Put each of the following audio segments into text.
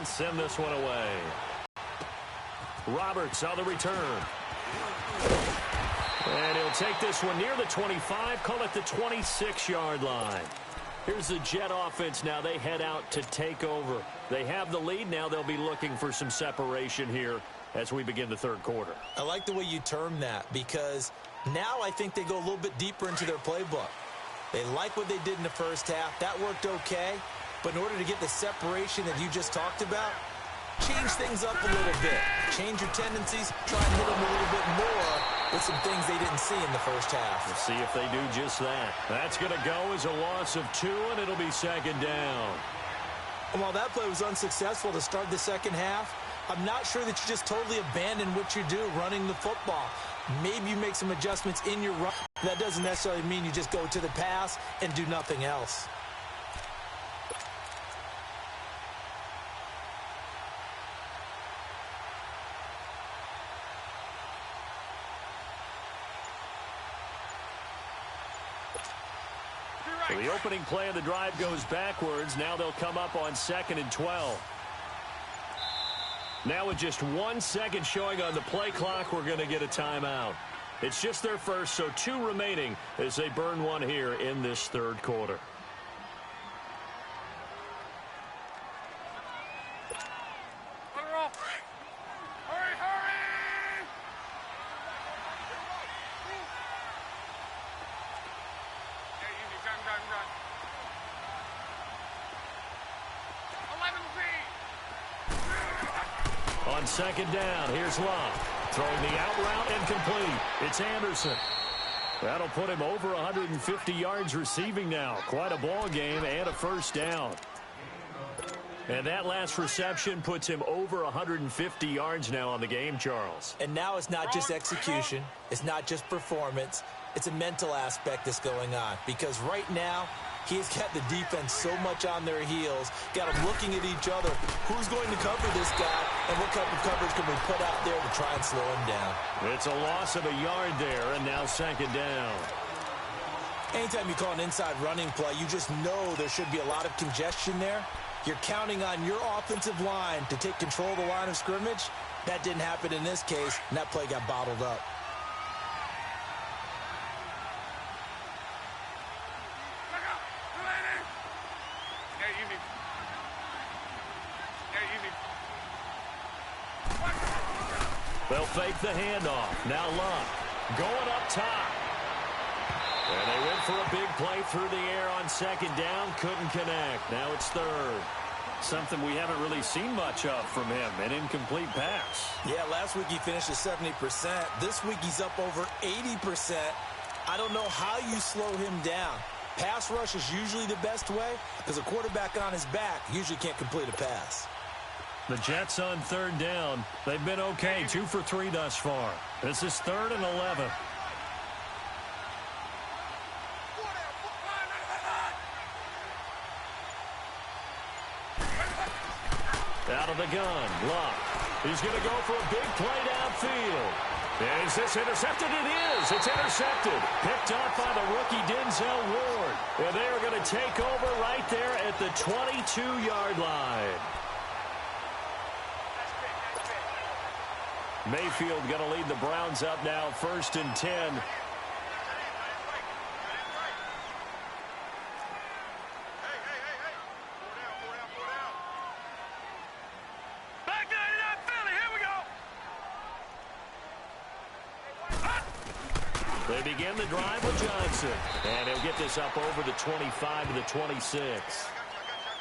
and send this one away. Roberts on the return. And he'll take this one near the 25, call it the 26-yard line. Here's the Jet offense now. They head out to take over. They have the lead. Now they'll be looking for some separation here as we begin the third quarter. I like the way you term that, because now I think they go a little bit deeper into their playbook. They like what they did in the first half. That worked okay. But in order to get the separation that you just talked about, change things up a little bit. Change your tendencies. Try and hit them a little bit more with some things they didn't see in the first half. We'll see if they do just that. That's going to go as a loss of 2, and it'll be second down. And while that play was unsuccessful to start the second half, I'm not sure that you just totally abandon what you do running the football. Maybe you make some adjustments in your run. That doesn't necessarily mean you just go to the pass and do nothing else. So the opening play of the drive goes backwards. Now they'll come up on 2nd and 12. Now with just 1 second showing on the play clock, we're going to get a timeout. It's just their first, so 2 remaining as they burn one here in this third quarter. On second down, here's Love. Throwing the out route and complete. It's Anderson. That'll put him over 150 yards receiving now. Quite a ball game and a first down. And that last reception puts him over 150 yards now on the game, Charles. And now it's not just execution. It's not just performance. It's a mental aspect that's going on. Because right now, he's got the defense so much on their heels, got them looking at each other. Who's going to cover this guy, and what type of coverage can we put out there to try and slow him down? It's a loss of a yard there, and now second down. Anytime you call an inside running play, you just know there should be a lot of congestion there. You're counting on your offensive line to take control of the line of scrimmage. That didn't happen in this case, and that play got bottled up. They'll fake the handoff. Now Love going up top. And they went for a big play through the air on second down. Couldn't connect. Now it's third. Something we haven't really seen much of from him. An incomplete pass. Yeah, last week he finished at 70%. This week he's up over 80%. I don't know how you slow him down. Pass rush is usually the best way because a quarterback on his back usually can't complete a pass. The Jets on third down. They've been okay. 2 for 3 thus far. This is 3rd and 11. Out of the gun. Love. He's going to go for a big play downfield. Is this intercepted? It is. It's intercepted. Picked up by the rookie Denzel Ward. And they are going to take over right there at the 22-yard line. Mayfield going to lead the Browns up now, 1st and 10. They begin the drive with Johnson. And he'll get this up over the 25 to the 26.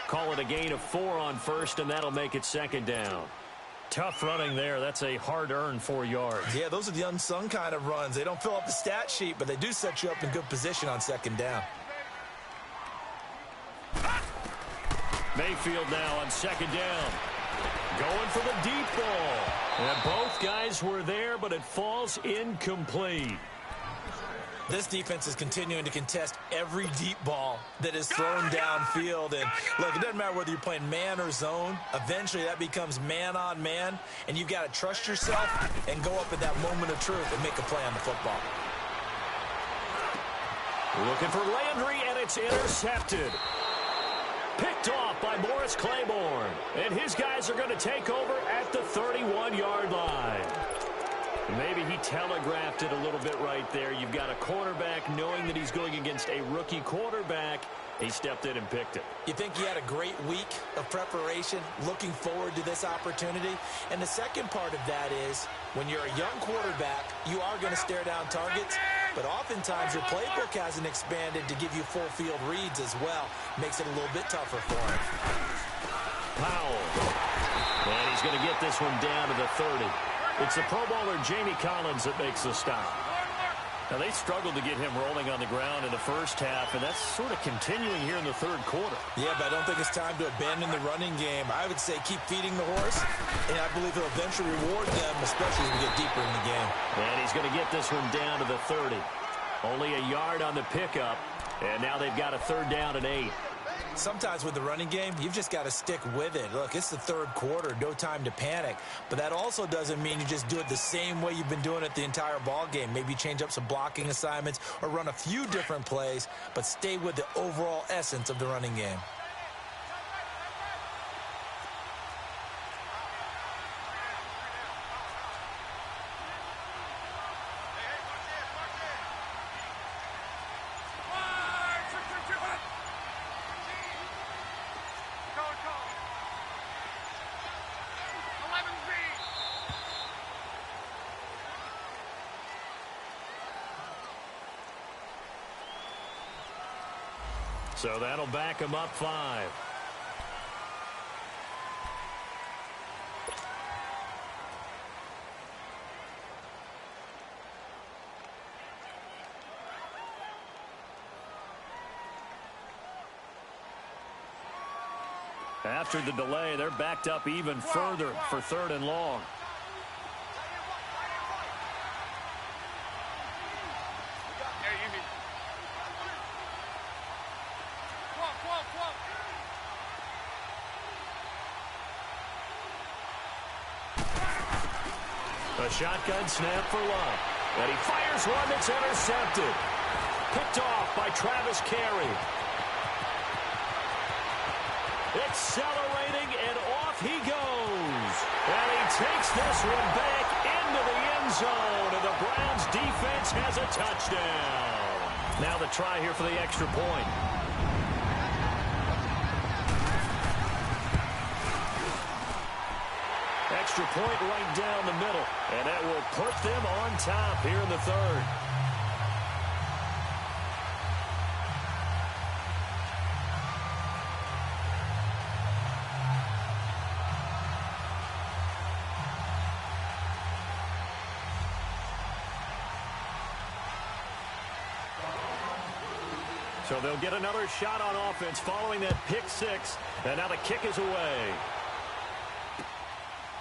Call it a gain of 4 on first, and that'll make it second down. Tough running there. That's a hard-earned 4 yards. Yeah, those are the unsung kind of runs. They don't fill up the stat sheet, but they do set you up in good position on second down. Mayfield now on second down. Going for the deep ball. And both guys were there, but it falls incomplete. This defense is continuing to contest every deep ball that is thrown downfield. And, look, it doesn't matter whether you're playing man or zone. Eventually, that becomes man-on-man, and you've got to trust yourself and go up at that moment of truth and make a play on the football. Looking for Landry, and it's intercepted. Picked off by Morris Claiborne. And his guys are going to take over at the 31-yard line. Maybe he telegraphed it a little bit right there. You've got a quarterback knowing that he's going against a rookie quarterback. He stepped in and picked it. You think he had a great week of preparation, looking forward to this opportunity? And the second part of that is, when you're a young quarterback, you are going to stare down targets, but oftentimes your playbook hasn't expanded to give you full field reads as well. Makes it a little bit tougher for him. Powell. And he's going to get this one down to the 30. It's the Pro Bowler Jamie Collins that makes the stop. Now, they struggled to get him rolling on the ground in the first half, and that's sort of continuing here in the third quarter. Yeah, but I don't think it's time to abandon the running game. I would say keep feeding the horse, and I believe he'll eventually reward them, especially as we get deeper in the game. And he's going to get this one down to the 30. Only a yard on the pickup, and now they've got a 3rd down and 8. Sometimes with the running game, you've just got to stick with it. Look, it's the third quarter, no time to panic. But that also doesn't mean you just do it the same way you've been doing it the entire ball game. Maybe change up some blocking assignments or run a few different plays, but stay with the overall essence of the running game. So that'll back him up 5. After the delay, they're backed up even further for 3rd and long. A shotgun snap for Love. And he fires one that's intercepted. Picked off by Travis Carey. Accelerating, and off he goes. And he takes this one back into the end zone. And the Browns defense has a touchdown. Now the try here for the extra point. Extra point right down the middle, and that will put them on top here in the 3rd. So they'll get another shot on offense following that pick 6, and now the kick is away.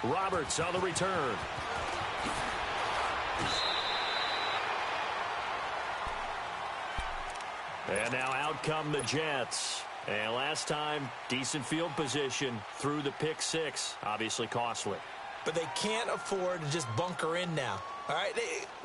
Roberts on the return. And now out come the Jets. And last time, decent field position through the pick 6. Obviously costly. But they can't afford to just bunker in now. All right,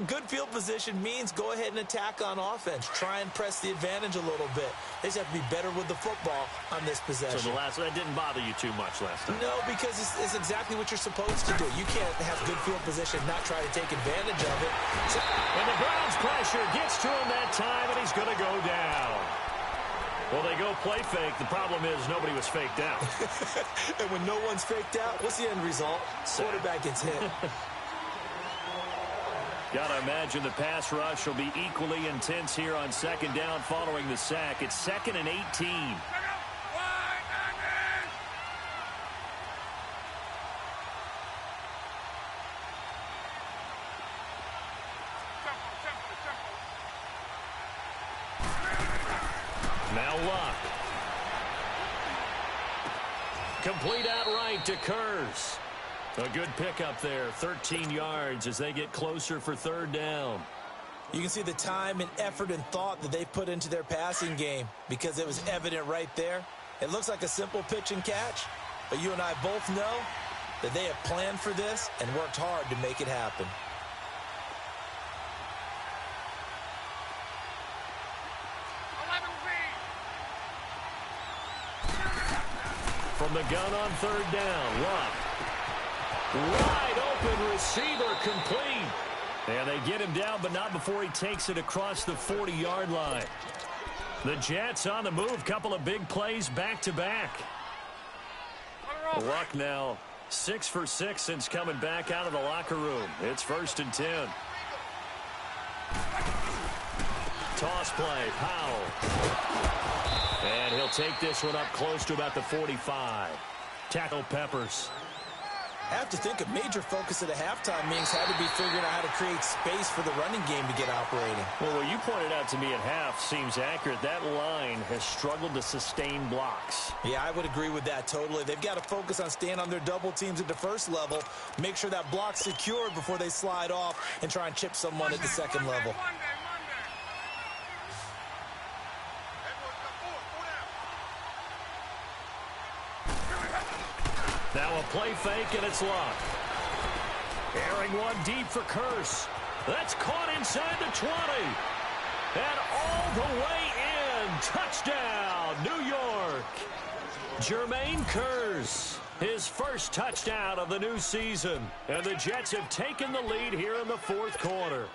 good field position means go ahead and attack on offense. Try and press the advantage a little bit. They just have to be better with the football on this possession. So that didn't bother you too much last time? No, because it's exactly what you're supposed to do. You can't have good field position, not try to take advantage of it. And the Browns pressure gets to him that time, and he's going to go down. Well, they go play fake. The problem is nobody was faked out. And when no one's faked out, what's the end result? Quarterback gets hit. Got to imagine the pass rush will be equally intense here on 2nd down following the sack. It's 2nd and 18. Now Luck. Complete outright to Kurz. A good pickup there, 13 yards as they get closer for 3rd down. You can see the time and effort and thought that they put into their passing game because it was evident right there. It looks like a simple pitch and catch, but you and I both know that they have planned for this and worked hard to make it happen. From the gun on third down, Luck. Wide open receiver, complete. And they get him down, but not before he takes it across the 40-yard line. The Jets on the move. Couple of big plays back-to-back. Luck now 6 for 6 since coming back out of the locker room. It's 1st and 10. Toss play, Powell. And he'll take this one up close to about the 45. Tackle Peppers. I have to think a major focus at the halftime meetings had to be figuring out how to create space for the running game to get operating. Well, what you pointed out to me at half seems accurate. That line has struggled to sustain blocks. Yeah, I would agree with that totally. They've got to focus on staying on their double teams at the first level, make sure that block's secured before they slide off and try and chip someone at the second level. Now a play fake, and it's Luck. Airing one deep for Curse. That's caught inside the 20. And all the way in. Touchdown, New York. Jermaine Curse, his first touchdown of the new season. And the Jets have taken the lead here in the fourth quarter.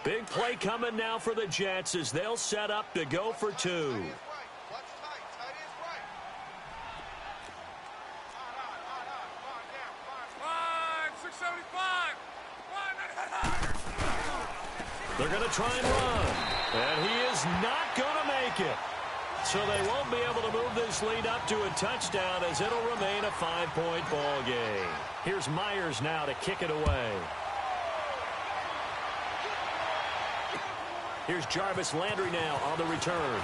Big play coming now for the Jets as they'll set up to go for 2. They're going to try and run. And he is not going to make it. So they won't be able to move this lead up to a touchdown as it'll remain a 5-point ball game. Here's Myers now to kick it away. Here's Jarvis Landry now on the return.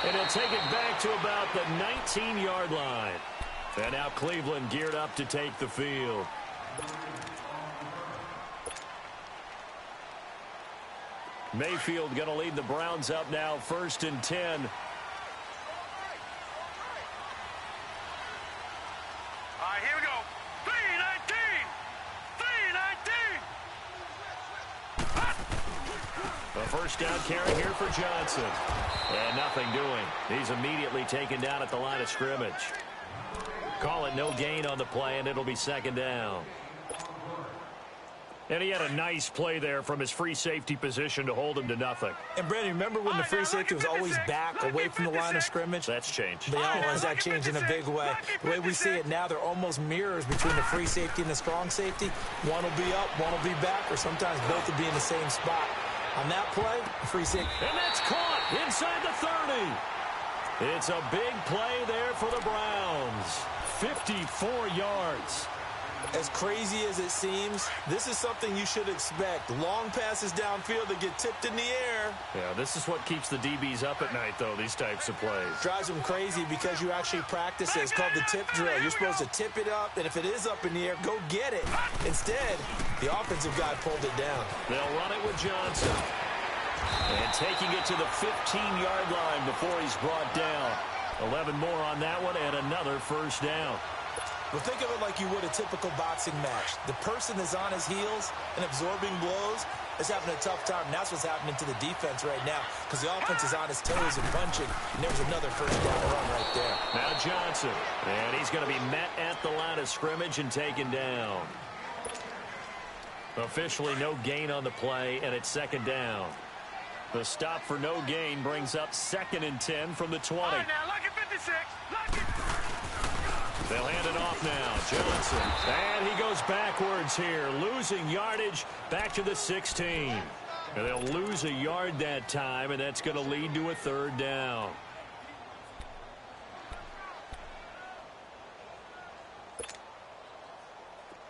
And he'll take it back to about the 19-yard line. And now Cleveland geared up to take the field. Mayfield going to lead the Browns up now, 1st and 10. All right, here we go. 3-19. 3-19. A first down carry here for Johnson. And nothing doing. He's immediately taken down at the line of scrimmage. Call it no gain on the play, and it'll be 2nd down. And he had a nice play there from his free safety position to hold him to nothing. And, Brandon, remember when the free safety was always back away from the line of scrimmage? That's changed. That changed in a big way. The way we see it now, they're almost mirrors between the free safety and the strong safety. One will be up, one will be back, or sometimes both will be in the same spot. On that play, the free safety. And that's caught inside the 30. It's a big play there for the Browns. 54 yards. As crazy as it seems, this is something you should expect. Long passes downfield that get tipped in the air. Yeah, this is what keeps the DBs up at night, though, these types of plays. Drives them crazy because you actually practice it. It's called the tip drill. You're supposed to tip it up, and if it is up in the air, go get it. Instead, the offensive guy pulled it down. They'll run it with Johnson. And taking it to the 15-yard line before he's brought down. 11 more on that one, and another first down. Well, think of it like you would a typical boxing match. The person is on his heels and absorbing blows is having a tough time. And that's what's happening to the defense right now because the offense is on his toes and punching. And there's another first down run right there. Now Johnson. And he's going to be met at the line of scrimmage and taken down. Officially no gain on the play, and it's 2nd down. The stop for no gain brings up 2nd and 10 from the 20. All right, now, lock it 56. Lock it. They'll hand it off now. Johnson. And he goes backwards here, losing yardage back to the 16. And they'll lose a yard that time, and that's going to lead to a 3rd down.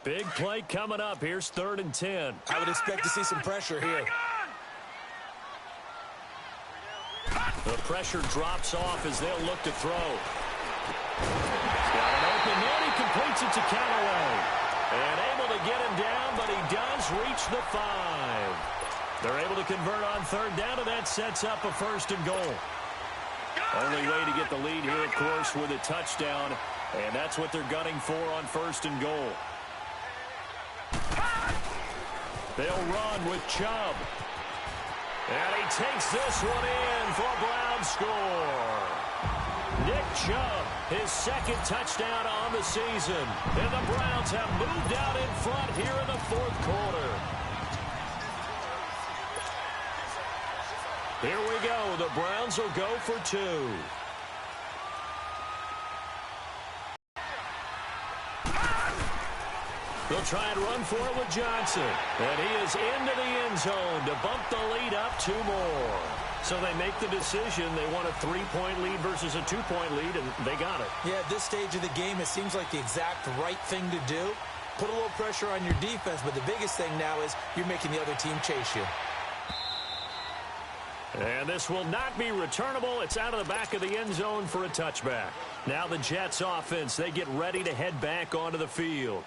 Big play coming up. Here's 3rd and 10. I would expect to see some pressure here. The pressure drops off as they'll look to throw. Got an open man. He completes it to Callaway. And able to get him down, but he does reach the 5. They're able to convert on 3rd down, and that sets up a 1st and goal. Only way to get the lead here, of course, with a touchdown. And that's what they're gunning for on 1st and goal. They'll run with Chubb. And he takes this one in for a Brown score. Nick Chubb, his second touchdown on the season. And the Browns have moved out in front here in the fourth quarter. Here we go. The Browns will go for two. They'll try and run for it with Johnson. And he is into the end zone to bump the lead up two more. So they make the decision. They want a 3-point lead versus a 2-point lead, and they got it. Yeah, at this stage of the game, it seems like the exact right thing to do. Put a little pressure on your defense, but the biggest thing now is you're making the other team chase you. And this will not be returnable. It's out of the back of the end zone for a touchback. Now the Jets offense, they get ready to head back onto the field.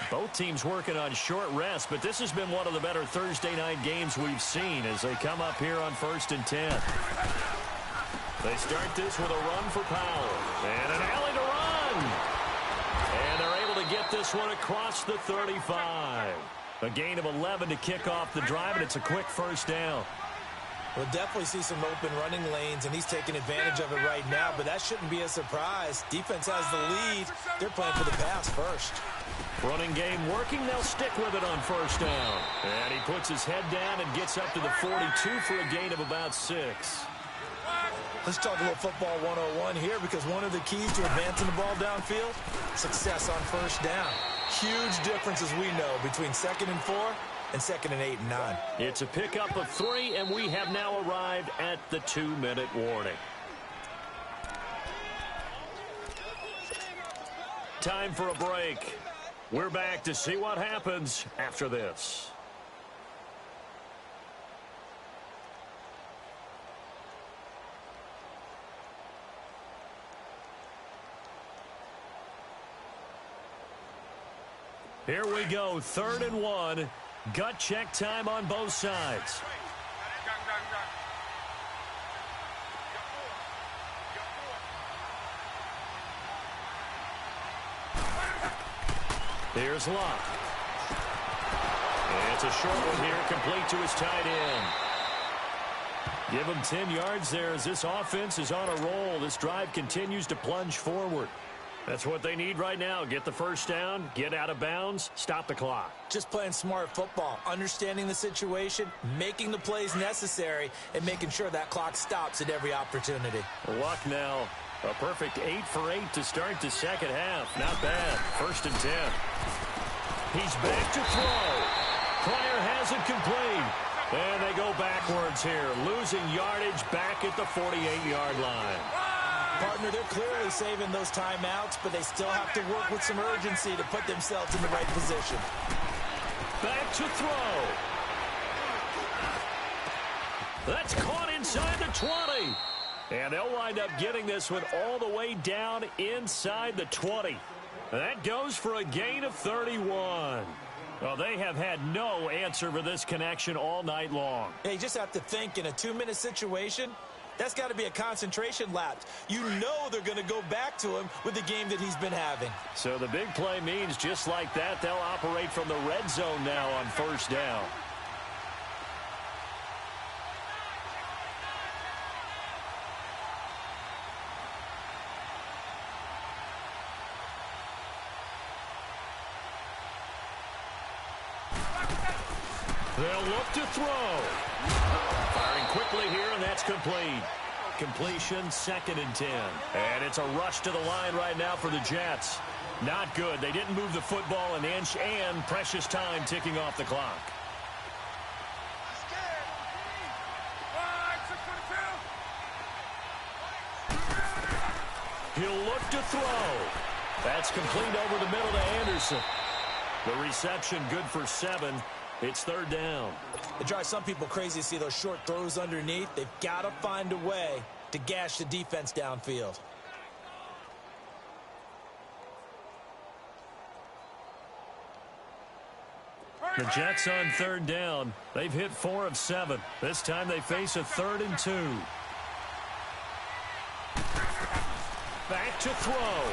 Both teams working on short rest, but this has been one of the better Thursday night games we've seen as they come up here on 1st and 10. They start this with a run for Powell. And an alley to run. And they're able to get this one across the 35. A gain of 11 to kick off the drive, and it's a quick first down. We'll definitely see some open running lanes, and he's taking advantage of it right now, but that shouldn't be a surprise. Defense has the lead. They're playing for the pass first. Running game working. They'll stick with it on first down. And he puts his head down and gets up to the 42 for a gain of about 6. Let's talk a little football 101 here, because one of the keys to advancing the ball downfield, success on first down. Huge difference, as we know, between 2nd and 4 and 2nd and 8 and 9. It's a pickup of 3, and we have now arrived at the 2-minute warning. Time for a break. We're back to see what happens after this. Here we go, 3rd and 1. Gut check time on both sides. Here's Locke. And it's a short one here, complete to his tight end. Give him 10 yards there as this offense is on a roll. This drive continues to plunge forward. That's what they need right now. Get the first down, get out of bounds, stop the clock. Just playing smart football, understanding the situation, making the plays necessary, and making sure that clock stops at every opportunity. Luck now. A perfect 8 for 8 to start the second half. Not bad. 1st and 10. He's back to throw. Pryor has it complete. And they go backwards here, losing yardage back at the 48-yard line. Partner, they're clearly saving those timeouts, but they still have to work with some urgency to put themselves in the right position. Back to throw. That's caught inside the 20. And they'll wind up getting this one all the way down inside the 20. That goes for a gain of 31. Well, they have had no answer for this connection all night long. Yeah, you just have to think in a 2-minute situation, that's got to be a concentration lapse. You know they're going to go back to him with the game that he's been having. So the big play means just like that, they'll operate from the red zone now on first down. They'll look to throw. Firing quickly here, and that's complete. Completion, 2nd and 10. And it's a rush to the line right now for the Jets. Not good. They didn't move the football an inch, and precious time ticking off the clock. He'll look to throw. That's complete over the middle to Anderson. The reception good for 7. It's 3rd down. It drives some people crazy to see those short throws underneath. They've got to find a way to gash the defense downfield. The Jets on 3rd down. They've hit 4 of 7. This time they face a 3rd and 2. Back to throw.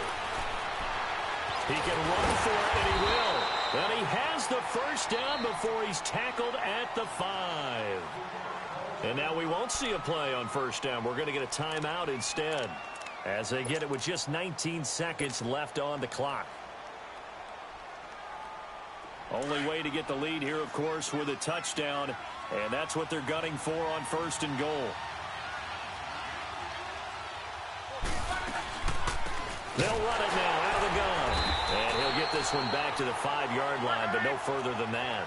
He can run for it, and he will. And he has the first down before he's tackled at the 5. And now we won't see a play on first down. We're going to get a timeout instead, as they get it with just 19 seconds left on the clock. Only way to get the lead here, of course, with a touchdown, and that's what they're gunning for on first and goal. They'll run it now out of the gun, and he'll get this one back to the 5-yard line, but no further than that.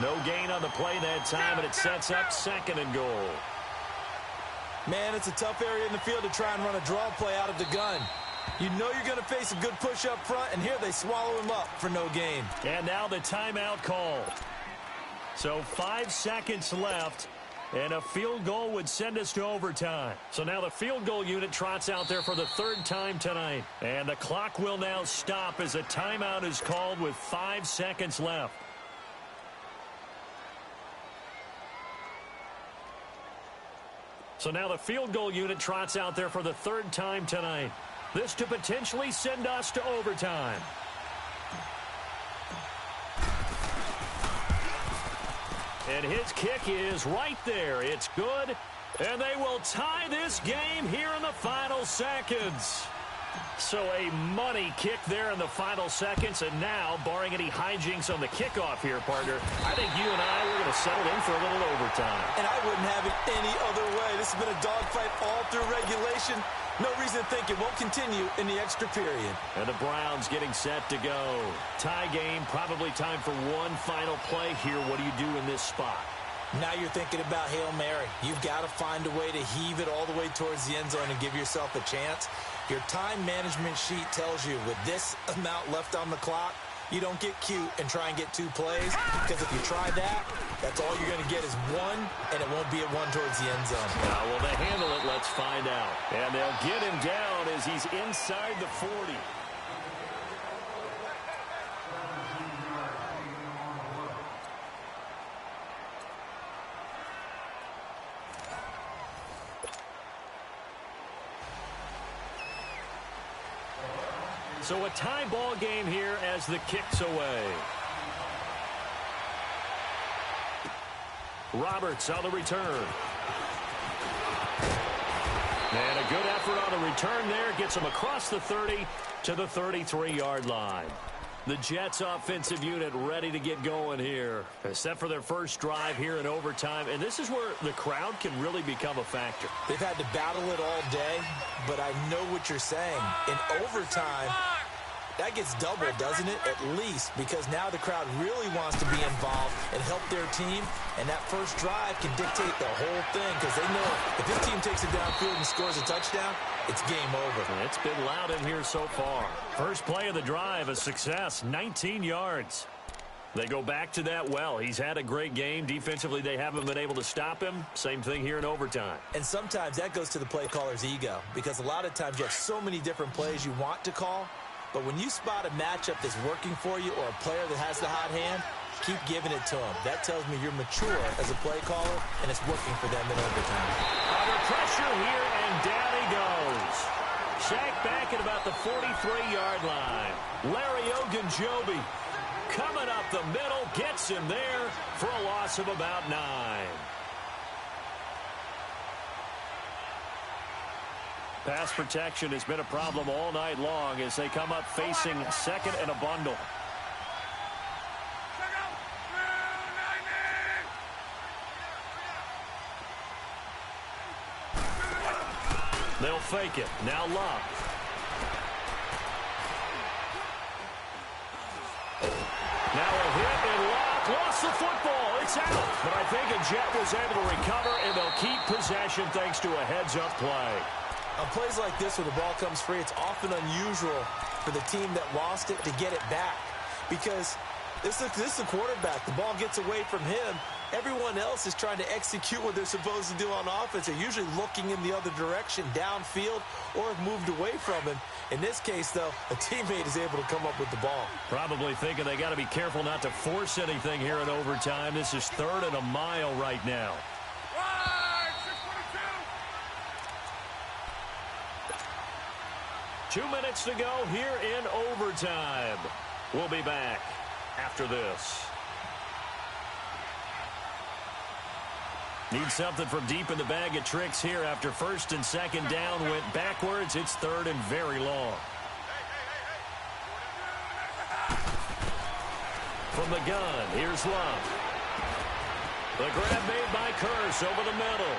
No gain on the play that time, and it sets up second and goal. Man, it's a tough area in the field to try and run a draw play out of the gun. You know you're going to face a good push up front, and here they swallow him up for no gain. And now the timeout call. So 5 seconds left, and a field goal would send us to overtime. So now the field goal unit trots out there for the 3rd time tonight. And the clock will now stop as a timeout is called with 5 seconds left. So now the field goal unit trots out there for the 3rd time tonight. This to potentially send us to overtime. And his kick is right there. It's good. And they will tie this game here in the final seconds. So a money kick there in the final seconds. And now, barring any hijinks on the kickoff here, partner, I think you and I, we're going to settle in for a little overtime. And I wouldn't have it any other way. This has been a dogfight all through regulation. No reason to think it won't continue in the extra period. And the Browns getting set to go. Tie game, probably time for one final play here. What do you do in this spot? Now you're thinking about Hail Mary. You've got to find a way to heave it all the way towards the end zone and give yourself a chance. Your time management sheet tells you with this amount left on the clock, you don't get cute and try and get 2 plays, because if you try that, that's all you're going to get is 1, and it won't be a 1 towards the end zone. Will they handle it? Let's find out. And they'll get him down as he's inside the 40. So a tie ball game here as the kick's away. Roberts on the return. And a good effort on the return there. Gets him across the 30 to the 33-yard line. The Jets offensive unit ready to get going here. Set for their first drive here in overtime. And this is where the crowd can really become a factor. They've had to battle it all day, but I know what you're saying. In overtime, that gets doubled, doesn't it? At least, because now the crowd really wants to be involved and help their team, and that first drive can dictate the whole thing, because they know if this team takes it downfield and scores a touchdown, it's game over. It's been loud in here so far. First play of the drive, a success, 19 yards. They go back to that well. He's had a great game. Defensively, they haven't been able to stop him. Same thing here in overtime. And sometimes that goes to the play caller's ego, because a lot of times you have so many different plays you want to call. But when you spot a matchup that's working for you or a player that has the hot hand, keep giving it to them. That tells me you're mature as a play caller, and it's working for them in overtime. Under pressure here, and down he goes. Sacked back at about the 43-yard line. Larry Ogunjobi coming up the middle, gets him there for a loss of about 9. Pass protection has been a problem all night long as they come up facing second and a bundle. They'll fake it. Now Love. Now a hit and Love lost the football. It's out. But I think a Jet was able to recover, and they'll keep possession thanks to a heads-up play. On plays like this where the ball comes free, it's often unusual for the team that lost it to get it back, because this is the quarterback. The ball gets away from him. Everyone else is trying to execute what they're supposed to do on offense. They're usually looking in the other direction, downfield, or have moved away from him. In this case, though, a teammate is able to come up with the ball. Probably thinking they got to be careful not to force anything here in overtime. This is 3rd and a mile right now. 2 minutes to go here in overtime. We'll be back after this. Need something from deep in the bag of tricks here after first and second down went backwards. It's third and very long. From the gun, here's Love. The grab made by Curse over the middle.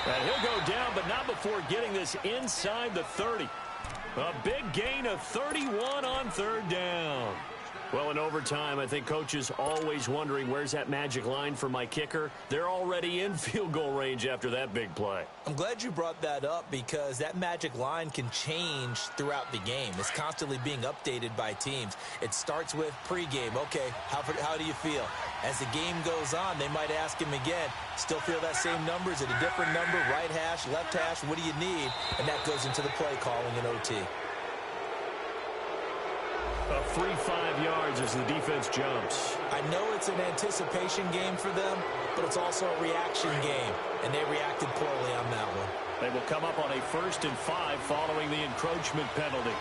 And he'll go down, but not before getting this inside the 30. A big gain of 31 on third down. Well, in overtime, I think coaches always wondering, where's that magic line for my kicker? They're already in field goal range after that big play. I'm glad you brought that up because that magic line can change throughout the game. It's constantly being updated by teams. It starts with pregame. Okay, how do you feel? As the game goes on, they might ask him again, still feel that same number? Is it a different number? Right hash, left hash, what do you need? And that goes into the play calling in OT. A free 5 yards as the defense jumps. I know it's an anticipation game for them, but it's also a reaction game, and they reacted poorly on that one. They will come up on a 1st and 5 following the encroachment penalty.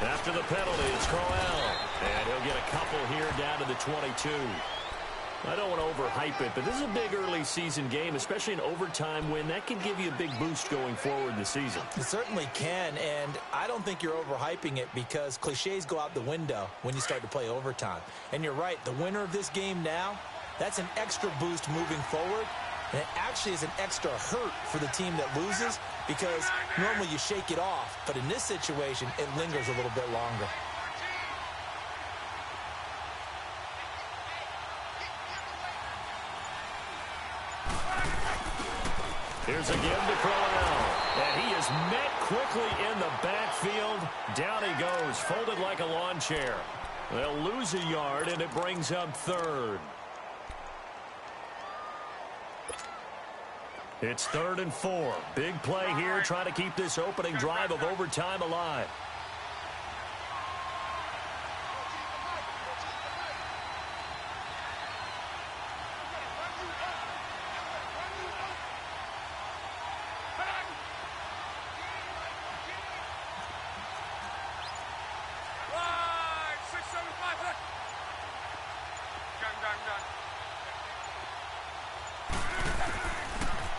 After the penalty, it's Crowell, and he'll get a couple here down to the 22. I don't want to overhype it, but this is a big early season game, especially an overtime win. That can give you a big boost going forward in the season. It certainly can, and I don't think you're overhyping it because cliches go out the window when you start to play overtime. And you're right, the winner of this game now, that's an extra boost moving forward, and it actually is an extra hurt for the team that loses because normally you shake it off, but in this situation, it lingers a little bit longer. Here's again to Crowell, and he is met quickly in the backfield. Down he goes, folded like a lawn chair. They'll lose a yard, and it brings up third. It's 3rd and 4. Big play here, trying to keep this opening drive of overtime alive.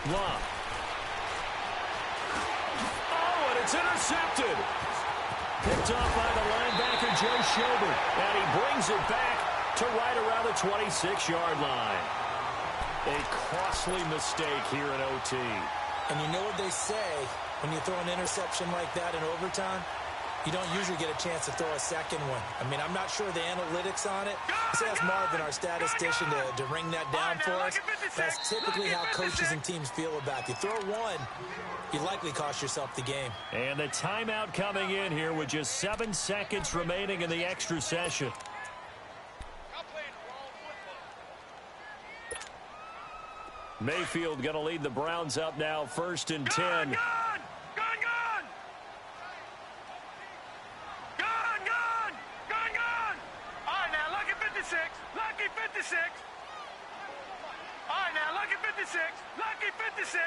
Love. Oh, and it's intercepted. Picked off by the linebacker, Joe Schobert. And he brings it back to right around the 26-yard line. A costly mistake here in OT. And you know what they say, when you throw an interception like that in overtime, you don't usually get a chance to throw a second one. I mean, I'm not sure the analytics on it. Let's ask Marvin, our statistician, to ring that down for us. That's typically how coaches and teams feel about it. You throw one, you likely cost yourself the game. And the timeout coming in here with just 7 seconds remaining in the extra session. Mayfield going to lead the Browns up now, 1st and 10. Lucky 56. All right, now, lucky 56. Lucky 56.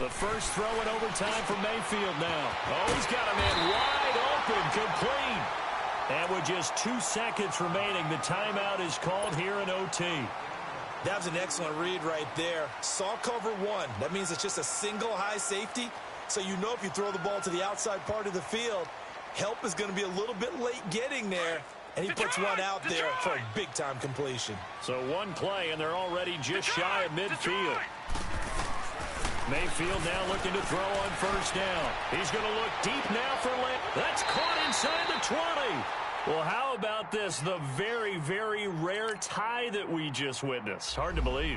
The first throw in overtime for Mayfield now. Oh, he's got a man wide open, complete. And with just 2 seconds remaining, the timeout is called here in OT. That was an excellent read right there. Saw cover 1. That means it's just a single high safety. So you know if you throw the ball to the outside part of the field, help is going to be a little bit late getting there. And he puts one out there for a big-time completion. So one play, and they're already just shy of midfield. Mayfield now looking to throw on 1st down. He's going to look deep now for Lynn. That's caught inside the 20. Well, how about this? The very, very rare tie that we just witnessed. Hard to believe.